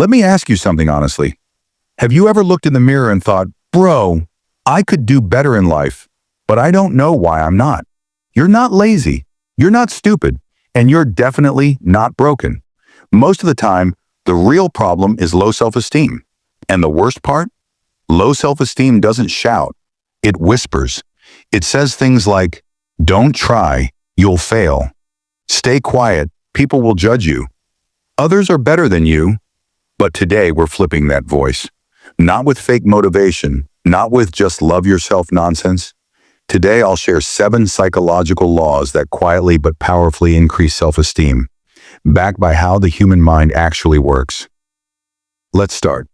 Let me ask you something honestly. Have you ever looked in the mirror and thought, bro, I could do better in life, but I don't know why I'm not? You're not lazy, you're not stupid, and you're definitely not broken. Most of the time, the real problem is low self-esteem. And the worst part? Low self-esteem doesn't shout, it whispers. It says things like, don't try, you'll fail. Stay quiet, people will judge you. Others are better than you. But today we're flipping that voice. Not with fake motivation, not with just love yourself nonsense. Today I'll share 7 psychological laws that quietly but powerfully increase self-esteem, backed by how the human mind actually works. Let's start.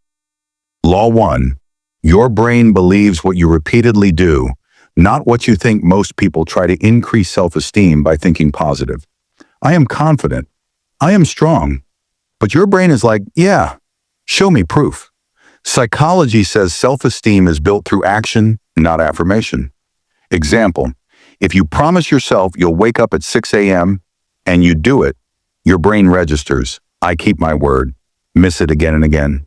Law 1. Your brain believes what you repeatedly do, not what you think. Most people try to increase self-esteem by thinking positive. I am confident. I am strong. But your brain is like, yeah, show me proof. Psychology says self-esteem is built through action, not affirmation. Example, if you promise yourself you'll wake up at 6 a.m. and you do it, your brain registers, I keep my word, miss it again and again.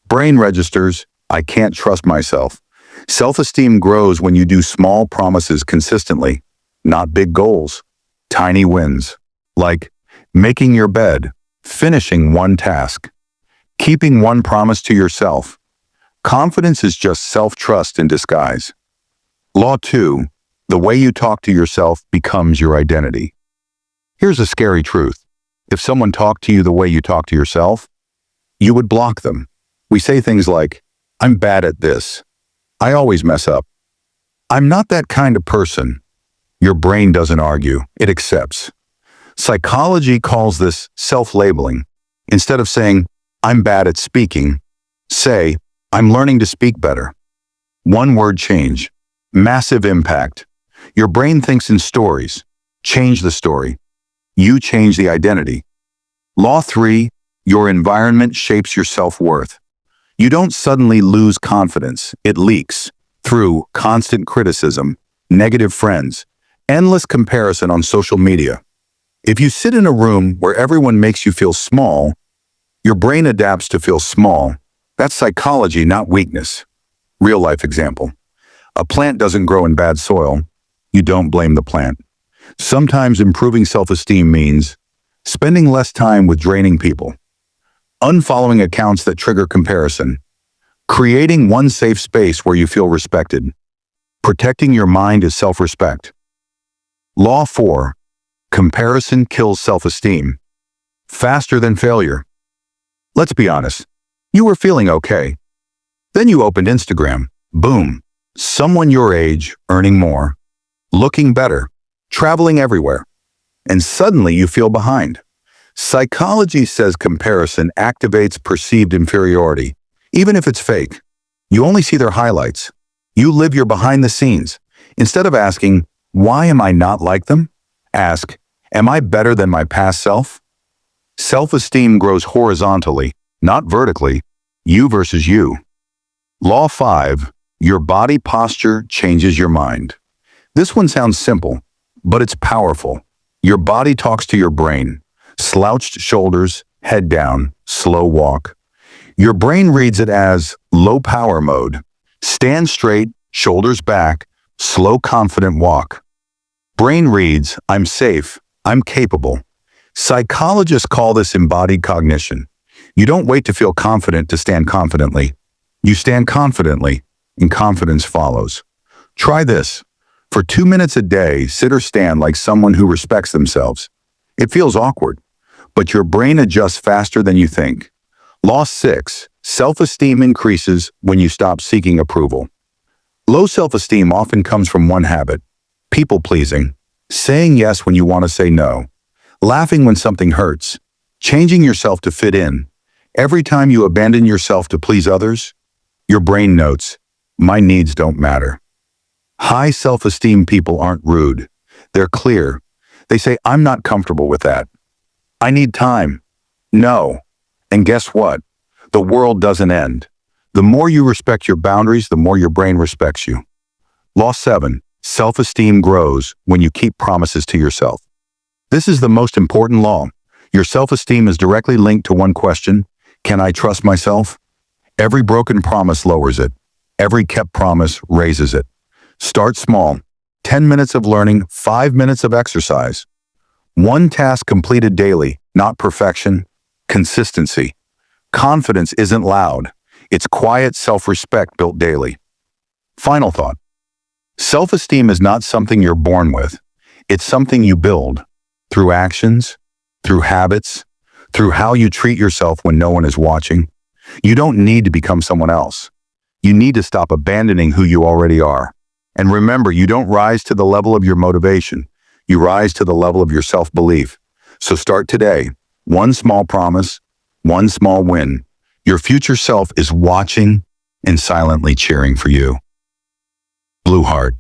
Brain registers, I can't trust myself. Self-esteem grows when you do small promises consistently, not big goals, tiny wins, like making your bed, finishing one task, keeping one promise to yourself. Confidence is just self-trust in disguise. Law 2, the way you talk to yourself becomes your identity. Here's a scary truth. If someone talked to you the way you talk to yourself, you would block them. We say things like, I'm bad at this. I always mess up. I'm not that kind of person. Your brain doesn't argue, it accepts. Psychology calls this self-labeling. Instead of saying, I'm bad at speaking, say, I'm learning to speak better. One word change, massive impact. Your brain thinks in stories. Change the story. You change the identity. Law 3, your environment shapes your self-worth. You don't suddenly lose confidence. It leaks through constant criticism, negative friends, endless comparison on social media. If you sit in a room where everyone makes you feel small, your brain adapts to feel small. That's psychology, not weakness. Real life example. A plant doesn't grow in bad soil. You don't blame the plant. Sometimes improving self-esteem means spending less time with draining people, unfollowing accounts that trigger comparison, creating one safe space where you feel respected. Protecting your mind is self-respect. Law 4. Comparison kills self-esteem faster than failure. Let's be honest. You were feeling okay. Then you opened Instagram. Boom. Someone your age, earning more, looking better, traveling everywhere. And suddenly you feel behind. Psychology says comparison activates perceived inferiority, even if it's fake. You only see their highlights. You live your behind the scenes. Instead of asking, why am I not like them? Ask, am I better than my past self? Self-esteem grows horizontally, not vertically. You versus you. Law 5, your body posture changes your mind. This one sounds simple, but it's powerful. Your body talks to your brain. Slouched shoulders, head down, slow walk. Your brain reads it as low power mode. Stand straight, shoulders back, slow confident walk. Brain reads, I'm safe, I'm capable. Psychologists call this embodied cognition. You don't wait to feel confident to stand confidently. You stand confidently, and confidence follows. Try this. For 2 minutes a day, sit or stand like someone who respects themselves. It feels awkward, but your brain adjusts faster than you think. Law 6, self-esteem increases when you stop seeking approval. Low self-esteem often comes from one habit: people-pleasing, saying yes when you want to say no, laughing when something hurts, changing yourself to fit in. Every time you abandon yourself to please others, your brain notes, my needs don't matter. High self-esteem people aren't rude. They're clear. They say, I'm not comfortable with that. I need time. No. And guess what? The world doesn't end. The more you respect your boundaries, the more your brain respects you. Law 7, self-esteem grows when you keep promises to yourself. This is the most important law. Your self-esteem is directly linked to one question: Can I trust myself? Every broken promise lowers it. Every kept promise raises it. Start small. 10 minutes of learning, 5 minutes of exercise. One task completed daily, not perfection. Consistency. Confidence isn't loud. It's quiet self-respect built daily. Final thought. Self-esteem is not something you're born with. It's something you build through actions, through habits, through how you treat yourself when no one is watching. You don't need to become someone else. You need to stop abandoning who you already are. And remember, you don't rise to the level of your motivation. You rise to the level of your self-belief. So start today. One small promise, one small win. Your future self is watching and silently cheering for you. Blue Heart.